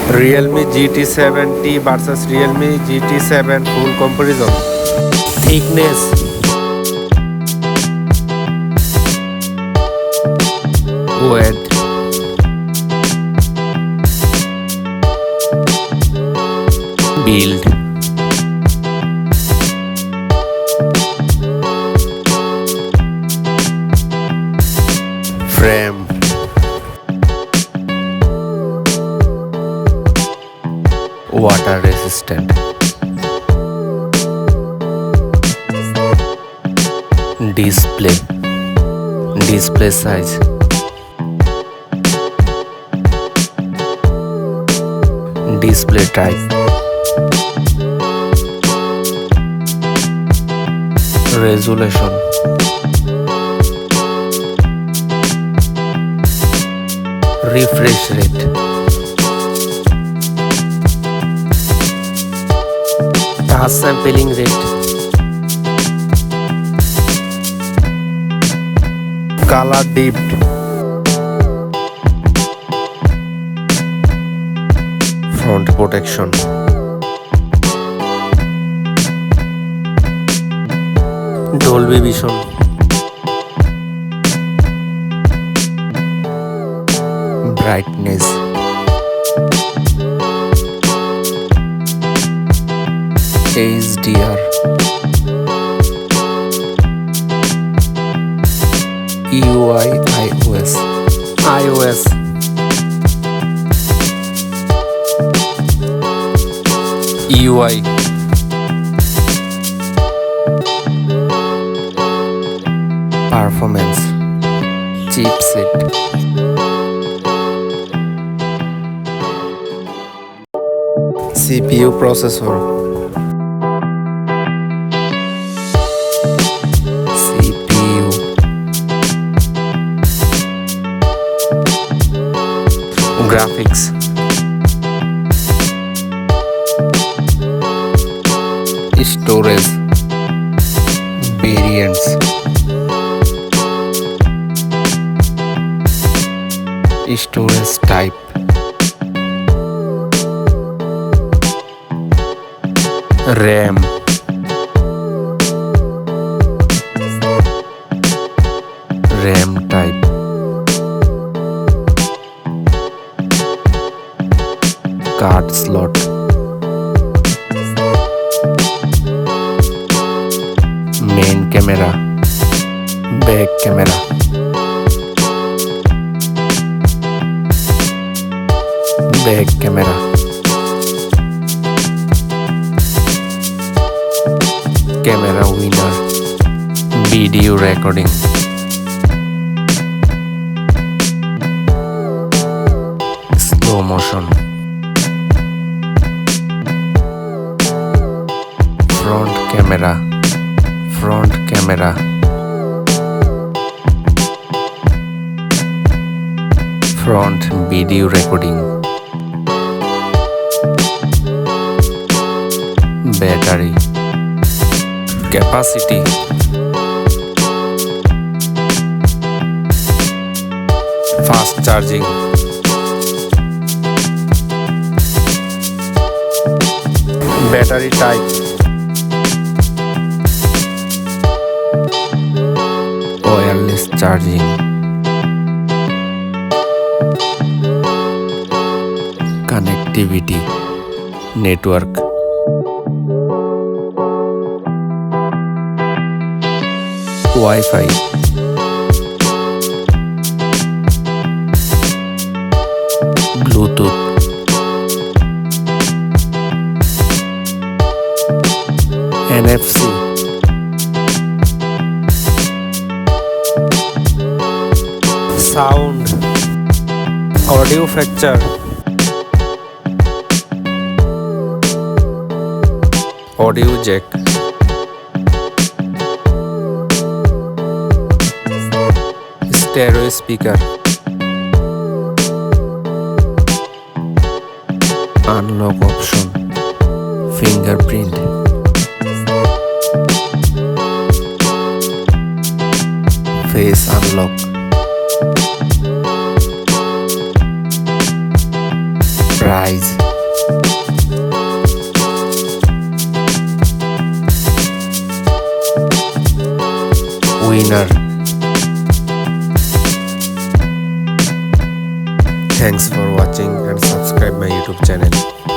Realme GT 7T versus Realme GT 7 full comparison. Thickness, weight, build, frame, water resistant, display size, display type, resolution, refresh rate, touch sampling rate, color dipped, front protection, Dolby Vision, brightness, HDR, UI, iOS, UI, performance, chipset, CPU processor, CPU, graphics, storage, variants, storage type, RAM, type, card slot, main camera, back camera, camera winner, video recording, slow motion, front camera, front video recording, battery, capacity, fast charging, battery type, wireless charging, connectivity, network, Wi-Fi, Bluetooth, NFC, sound, audio factor, audio jack, stereo speaker, unlock option, fingerprint, face unlock, price. price. Winner. Thanks for watching and subscribe my YouTube channel.